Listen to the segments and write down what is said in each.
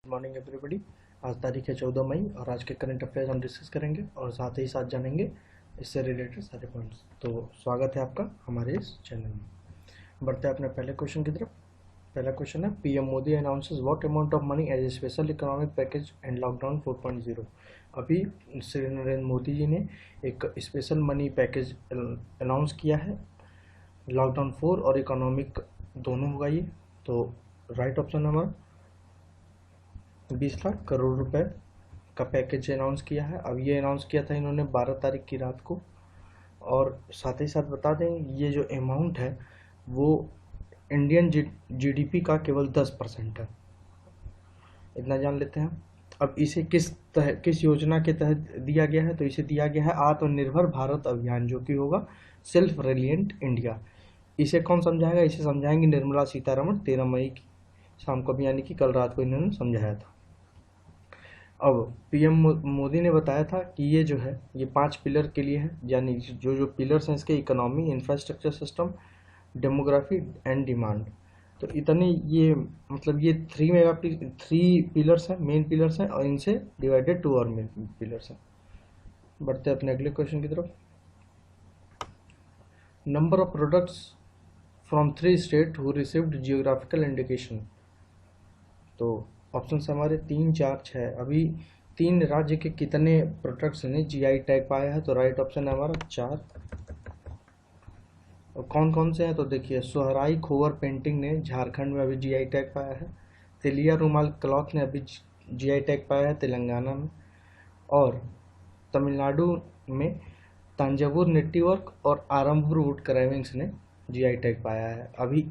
Morning everybody. आज तारीख है 14 मई और आज के करंट अफेयर्स हम डिस्कस करेंगे और साथ ही साथ जानेंगे इससे रिलेटेड सारे पॉइंट्स। तो स्वागत है आपका हमारे इस चैनल में। बढ़ते हैं अपने पहले क्वेश्चन की तरफ। पहला क्वेश्चन है, PM Modi announces what amount of money as a special economic package and lockdown 4.0। अभी श्री नरेंद्र मोदी जी ने एक स्पेशल मनी पैकेज अनाउंस किया है। लॉकडाउन 4 और इकोनॉमिक दोनों होगा ये। तो right option number 20 lakh crore रुपए का पैकेज अनाउंस किया है। अब ये अनाउंस किया था इन्होंने 12 तारीख की रात को। और साथ ही साथ बता दें, ये जो अमाउंट है वो इंडियन जीडीपी का केवल 10% है। इतना जान लेते हैं। अब इसे किस योजना के तहत दिया गया है, तो इसे दिया गया है आत्मनिर्भर भारत अभियान, जो कि होगा सेल्फ रिलायंट इंडिया। इसे कौन समझाएगा? इसे समझाएंगे निर्मला सीतारमण 13 मई की शाम को, यानी कि कल रात को इन्होंने समझाया था। अब पीएम मोदी ने बताया था कि ये जो है ये 5 पिलर के लिए है, यानी जो पिलर्स हैं इसके, economy, infrastructure system, demography and demand. तो इतने ये मतलब ये 3 पिलर्स हैं, मेन पिलर्स हैं, और इनसे डिवाइडेड 2 और मेन पिलर्स हैं। बढ़ते हैं अपने अगले क्वेश्चन की तरफ। Number of products from 3 state who received geographical indication. तो ऑप्शन हमारे 3, 4, 6। अभी 3 राज्य के कितने प्रोडक्ट्स ने जीआई टैग पाया है? तो राइट ऑप्शन है हमारा 4। और कौन कौन से हैं? तो देखिए, सोहराई खोवर पेंटिंग ने झारखंड में अभी जीआई टैग पाया है। तेलिया रुमाल क्लॉथ ने अभी जीआई टैग पाया है तेलंगाना में। और तमिलनाडु में तांजावुर नेटिवर्क और आरंभुर वुड कार्विंग्स ने जीआई टैग पाया है। अभी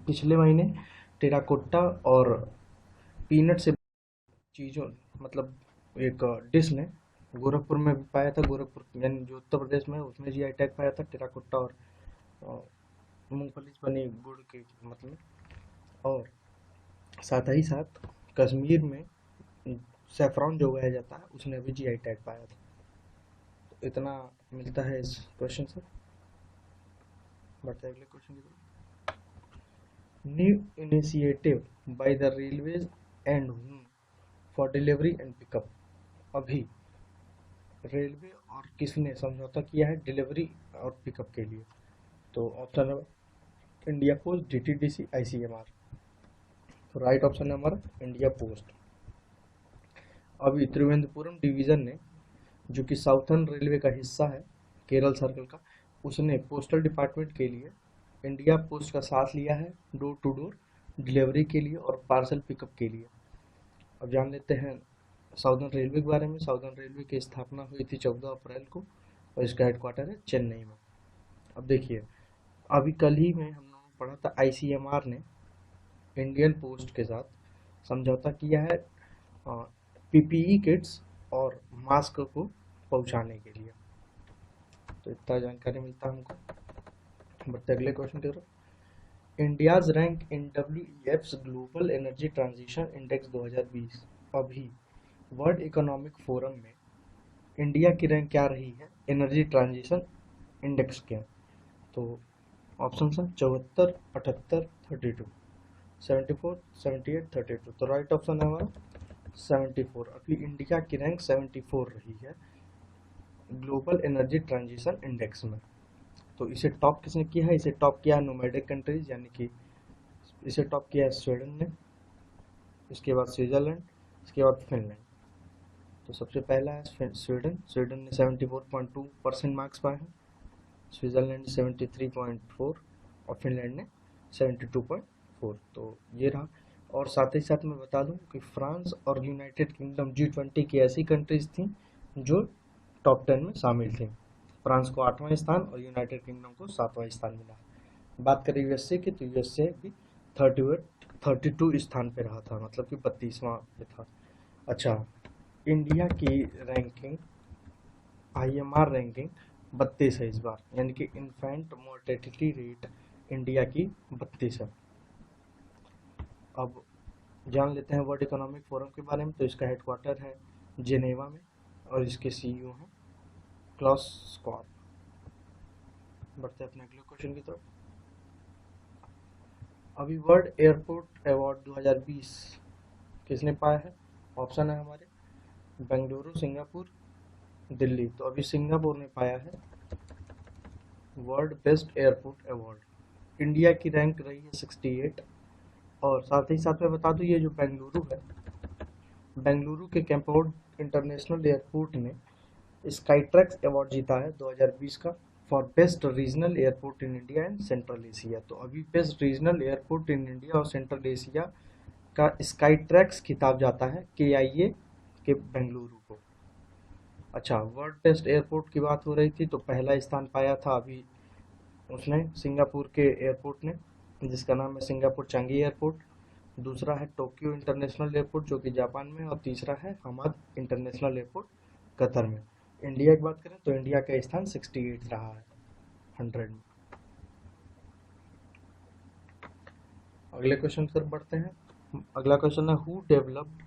पिछले महीने टेराकोटा और पीनट से चीज़ों मतलब एक डिश ने गोरखपुर में भी पाया था। गोरखपुर यानी जो उत्तर प्रदेश में है उसमें जीआई टैग पाया था, टेराकोटा और मूंगफली से बनी गुड़ के मतलब। और साथ ही साथ कश्मीर में सैफरॉन जो उगाया जाता है उसने भी जीआई टैग पाया था। तो इतना मिलता है इस क्वेश्चन से। बढ़ते अगले क्वेश्चन की तरफ। New initiative by the railways and home for delivery and pickup. अभी रेलवे और किसने समझौता किया है डिलीवरी और पिकअप के लिए? तो option number India post, DTDC, ICMR. तो राइट ऑप्शन है हमारा इंडिया पोस्ट। अभी त्रिवेंद्रपुरम डिवीजन ने, जो कि साउथर्न रेलवे का हिस्सा है केरल सर्कल का, उसने पोस्टल डिपार्टमेंट के लिए इंडिया पोस्ट का साथ लिया है डोर टू डोर डिलीवरी के लिए और पार्सल पिकअप के लिए। अब जान लेते हैं साउदर्न रेलवे के बारे में। साउदर्न रेलवे की स्थापना हुई थी 14 अप्रैल को और इसका हेडक्वार्टर है चेन्नई में। अब देखिए, अभी कल ही में हम लोगों ने पढ़ा था आईसीएमआर ने इंडियन पोस्ट के साथ समझौता किया है पीपीई किट्स और मास्क को पहुंचाने के लिए। तो इतना जानकारी मिलता है हमको। बढ़ते अगले क्वेश्चन की तरफ। इंडियाज रैंक इन डब्ल्यूईएफ्स ग्लोबल एनर्जी ट्रांजिशन इंडेक्स 2020। अभी वर्ल्ड इकोनॉमिक फोरम में इंडिया की रैंक क्या रही है एनर्जी ट्रांजिशन इंडेक्स के? तो ऑप्शन है 74, 78, 32, 74, 78, 32। तो राइट ऑप्शन है हमारा 74। अभी इंडिया की रैंक 74 रही है ग्लोबल एनर्जी ट्रांजिशन इंडेक्स में। तो इसे टॉप किसने किया है? इसे टॉप किया है नोमैडिक कंट्रीज, यानी कि इसे टॉप किया है स्वीडन ने, इसके बाद स्विट्जरलैंड, इसके बाद फिनलैंड। तो सबसे पहला है स्वीडन। स्वीडन ने 74.2% मार्क्स पाए हैं, स्विट्जरलैंड 73.4 और फिनलैंड ने 72.4। तो ये रहा। और साथ ही साथ मैं बता दूं कि फ्रांस और यूनाइटेड किंगडम G20 की ऐसी कंट्रीज थी जो टॉप 10 में शामिल थी। फ्रांस को 8वां स्थान और यूनाइटेड किंगडम को 7वां स्थान मिला। बात करें यूएसए की, तो यूएसए भी 32 स्थान पे रहा था, मतलब कि 32वां पे था। अच्छा, इंडिया की रैंकिंग, आईएमआर रैंकिंग 32 है इस बार, यानी कि इन्फेंट मोर्टेलिटी रेट इंडिया की 32 है। अब जान लेते हैं वर्ल्ड इकोनॉमिक फोरम के बारे में। तो इसका हेडक्वार्टर है जेनेवा में और इसके सीईओ हैं क्लॉस स्क्वाब। बढ़ते हैं अपने अगले क्वेश्चन की तरफ। अभी वर्ल्ड एयरपोर्ट अवार्ड 2020 किसने पाया है? ऑप्शन है हमारे बेंगलुरु, सिंगापुर, दिल्ली। तो अभी सिंगापुर ने पाया है world best airport award. India की रैंक रही है 68। और साथ ही साथ मैं बता दूं, ये जो बेंगलुरु है, बेंगलुरु के कैंपोर्ट इंटरनेशनल एयरपोर्ट ने स्काईट्रैक्स अवार्ड जीता है 2020 का for best regional airport in India and central Asia. तो अभी best regional airport in India और सेंट्रल एशिया का स्काईट्रैक्स खिताब जाता है KIA के बेंगलुरु को। अच्छा, वर्ल्ड बेस्ट एयरपोर्ट की बात हो रही थी, तो पहला स्थान पाया था अभी उसने सिंगापुर के एयरपोर्ट ने, जिसका नाम है सिंगापुर चांगी एयरपोर्ट। दूसरा है टोक्यो इंटरनेशनल एयरपोर्ट जो कि जापान में, और तीसरा है हमाद इंटरनेशनल एयरपोर्ट कतर में। इंडिया की बात करें तो इंडिया का स्थान 68 रहा है 100 में। अगले क्वेश्चन की तरफ बढ़ते हैं। अगला क्वेश्चन है who developed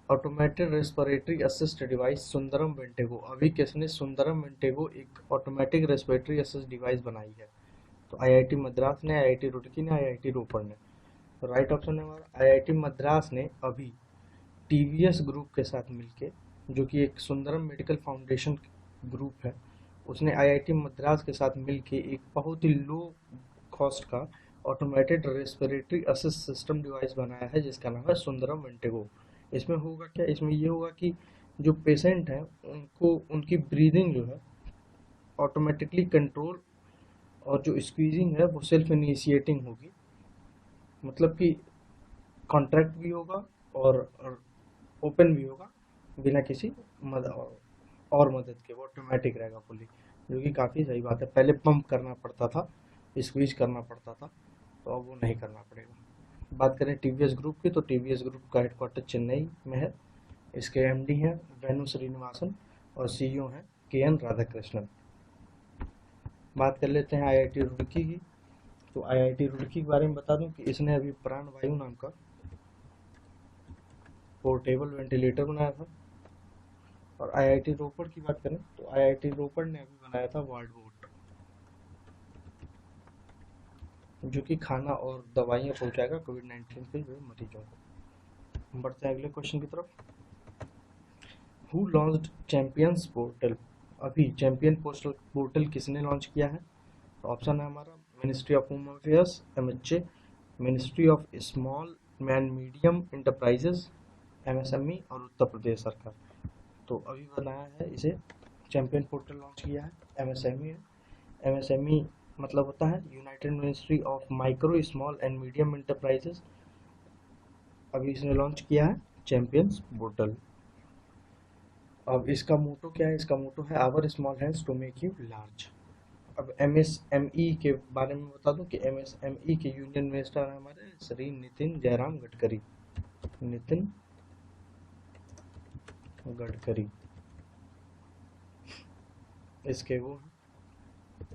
automated respiratory assist device Sundaram Ventego. अभी किसने सुंदरम वेंटेगो एक ऑटोमेटिक रेस्पिरेटरी असिस्ट डिवाइस बनाई है? तो IIT मद्रास ने, IIT रुड़की ने, IIT रोपड़ ने। तो राइट ऑप्शन है हमारा IIT मद्रास ने अभी TVS ग्रुप के साथ मिलके, जो कि एक सुंदरम मेडिकल फाउंडेशन ग्रुप है, उसने IIT मद्रास के साथ मिलके एक बहुत ही लो कॉस्ट का automated respiratory assist system device बनाया है जिसका नाम है सुंदरम वेंटेगो। इसमें होगा क्या? इसमें ये होगा कि जो पेशेंट हैं उनको उनकी ब्रीदिंग जो है ऑटोमेटिकली कंट्रोल, और जो स्क्वीजिंग है वो सेल्फ इनिशिएटिंग होगी, मतलब कि कॉन्ट्रैक्ट भी होगा और ओपन भी होगा बिना किसी मदद के। वो ऑटोमेटिक रहेगा फुली, जो कि काफ़ी सही बात है। पहले पंप करना पड़ता था, स्क्वीज करना पड़ता था, तो अब वो नहीं करना पड़ेगा। बात करें TVS ग्रुप की, तो TVS ग्रुप का हेडक्वार्टर चेन्नई में है। इसके MD हैं वेणु श्रीनिवासन और CEO हैं KN राधाकृष्णन। बात कर लेते हैं IIT रुड़की की। तो IIT रुड़की के बारे में बता दूं कि इसने अभी प्राणवायु नाम का पोर्टेबल वेंटिलेटर बनाया था। और IIT रोपड़ की बात करें तो IIT रोपड़ ने अभी बनाया था वार्ड बोट, जो कि खाना और दवाइयाँ पहुंचाएगा कोविड-19 के जो मरीजों को। बढ़ते हैं अगले क्वेश्चन की तरफ। Who launched champions portal. अभी चैंपियन पोस्टल पोर्टल किसने लॉन्च किया है? तो ऑप्शन है हमारा ministry of home affairs MHA, ministry of small and medium enterprises MSME और उत्तर प्रदेश सरकार। तो अभी बनाया है इसे, चैंपियन पोर्टल लॉन्च किया है MSME है। MSME मतलब होता है United ministry of micro small and medium enterprises. अभी इसने लॉन्च किया है चैंपियंस पोर्टल। अब इसका मोटो क्या है? इसका मोटो है our small hands to make you large. अब MSME के बारे में बता दूं कि MSME के यूनियन मिनिस्टर हैं हमारे श्री नितिन जयराम गडकरी। नितिन गडकरी इसके वो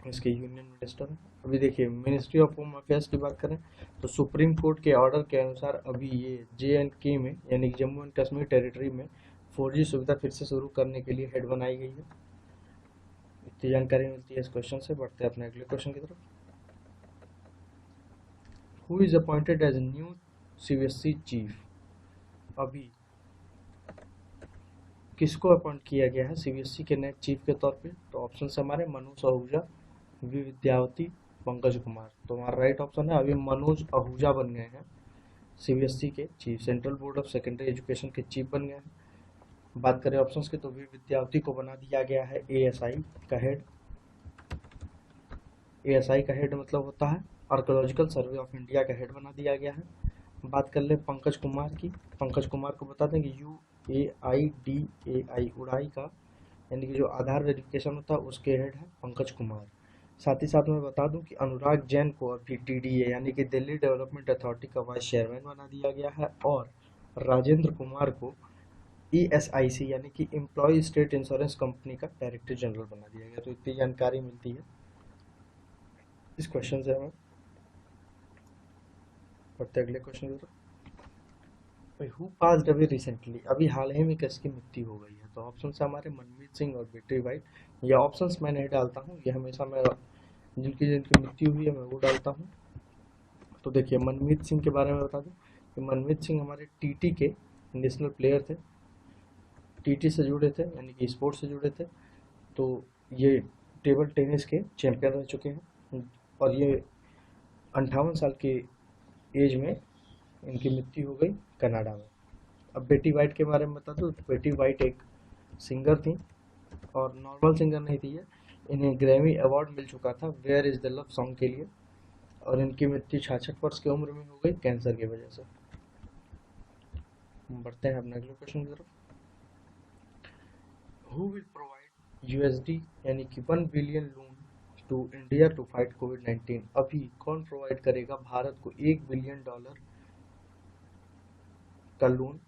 इसके यूनियन मिनिस्टर हैं। अभी देखिए मिनिस्ट्री ऑफ होम अफेयर्स की बात करें तो सुप्रीम कोर्ट के ऑर्डर के अनुसार अभी ये JNK में, यानी कि जम्मू एंड कश्मीर टेरिटरी में 4G सुविधा फिर से शुरू करने के लिए हेड बनाई गई है। इतनी जानकारी मिलती है इस क्वेश्चन से। बढ़ते हैं अपने अगले क्वेश्चन की तरफ। Who is appointed as new CBSE chief. अभी किसको अपॉइंट किया गया है CBSE के नए चीफ के तौर पे? तो ऑप्शन है हमारे मनोज आहूजा, वी विद्यावती, पंकज कुमार। तो हमारा राइट ऑप्शन है अभी मनोज आहूजा बन गए हैं CBSE के chief, central board of secondary education के चीफ बन गए हैं। बात करें ऑप्शंस की तो वी विद्यावती को बना दिया गया है ASI का हेड। ASI का हेड मतलब होता है आर्कोलॉजिकल सर्वे ऑफ इंडिया का हेड बना दिया गया है। बात कर ले पंकज कुमार की। पंकज कुमार को बता दें कि UAIDAI उड़ाई का, यानी कि जो आधार वेरिफिकेशन होता है उसके हेड है पंकज कुमार। साथ ही साथ मैं बता दूं कि अनुराग जैन को अभी TDA यानी कि दिल्ली डेवलपमेंट अथॉरिटी का वाइस चेयरमैन बना दिया गया है, और राजेंद्र कुमार को ESIC यानी कि एम्प्लॉय स्टेट इंश्योरेंस कंपनी का डायरेक्टर जनरल बना दिया गया। तो इतनी जानकारी मिलती है इस क्वेश्चन से हमें। बढ़ते अगले क्वेश्चन की तरफ। Who passed away recently. अभी हाल ही में किसकी मृत्यु हो गई है? तो ऑप्शन है हमारे मनमीत सिंह और बेटी वाइट। ये ऑप्शंस मैं नहीं डालता हूँ, ये हमेशा मैं जिनकी जिनकी मृत्यु हुई है मैं वो डालता हूँ। तो देखिए मनमीत सिंह के बारे में बता दूं कि मनमीत सिंह हमारे TT के नेशनल प्लेयर थे, टीटी से जुड़े थे यानी कि स्पोर्ट्स से जुड़े थे। तो ये टेबल टेनिस के चैंपियन रह चुके हैं और ये 58 साल के एज में इनकी मृत्यु हो गई कनाडा में। अब बेटी वाइट के बारे में बता दूं तो बेटी वाइट एक सिंगर थी और नॉर्मल सिंगर नहीं थी ये, इन्हें ग्रैमी अवार्ड मिल चुका था where is the love song के लिए, और इनकी मृत्यु 66 वर्ष की उम्र में हो गई कैंसर की वजह से। बढ़ते हैं अपने अगले क्वेश्चन की तरफ। हु विल प्रोवाइड यूएसडी यानी कि 1 billion loan to India to fight कोविड-19? अभी कौन प्रोवाइड करेगा भारत को $1 बिलियन का लोन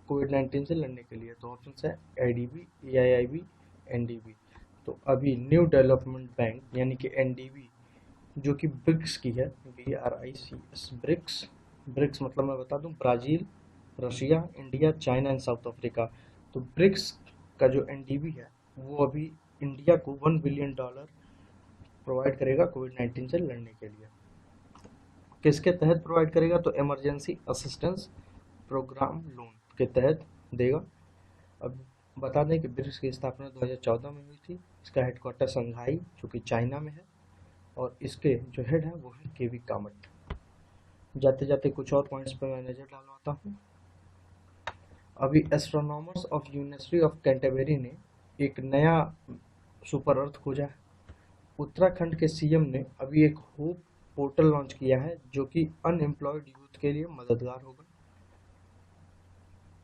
कोविड-19 से लड़ने के लिए? तो ऑप्शन है आईडीबी, एआईआईबी, एनडीबी। तो अभी न्यू डेवलपमेंट बैंक यानी कि एनडीबी, जो कि ब्रिक्स की है, BRICS, ब्रिक्स। ब्रिक्स मतलब मैं बता दूं Brazil, Russia, India, China and south Africa. तो ब्रिक्स का जो एनडीबी है वो अभी इंडिया को $1 बिलियन प्रोवाइड करेगा कोविड-19 से लड़ने के लिए। किसके तहत प्रोवाइड करेगा? तो इमरजेंसी असिस्टेंस प्रोग्राम लोन के तहत देगा। अब बता दें कि ब्रिक्स की स्थापना 2014 में हुई थी। इसका हेडक्वार्टर संघाई जो कि चाइना में है और इसके जो हेड है वो है केवी कामत। जाते जाते कुछ और पॉइंट्स पर मैं नजर डालवाता हूँ। अभी astronomers of university of Canterbury ने एक नया सुपर अर्थ खोजा है। उत्तराखंड के सीएम ने अभी एक होप पोर्टल लॉन्च किया है जो कि अनएम्प्लॉयड यूथ के लिए मददगार होगा।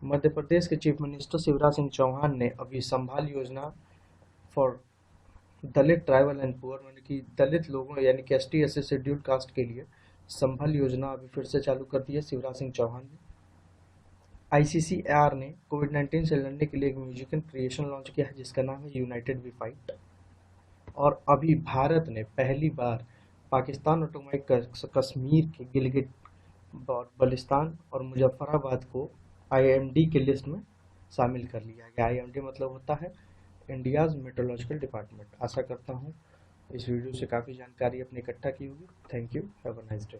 मध्य प्रदेश के चीफ मिनिस्टर शिवराज सिंह चौहान ने अभी संभाल योजना for Dalit tribal and poor यानी कि दलित लोगों यानी कि ST SC शेड्यूल्ड कास्ट के लिए संभल योजना अभी फिर से चालू कर दी है शिवराज सिंह चौहान ने। ICCAR ने कोविड-19 से लड़ने के लिए एक म्यूजिकल क्रिएशन लॉन्च किया है जिसका नाम है यूनाइटेड वी फाइट। और अभी भारत ने पहली बार पाकिस्तान ऑटोमाइक कश्मीर के गिलगिट बल्तिस्तान और मुजफ्फराबाद को IMD के लिस्ट में शामिल कर लिया गया। IMD मतलब होता है इंडियाज मेट्रोलॉजिकल डिपार्टमेंट। आशा करता हूँ इस वीडियो से काफ़ी जानकारी अपनी इकट्ठा की होगी। Thank you, have a nice day.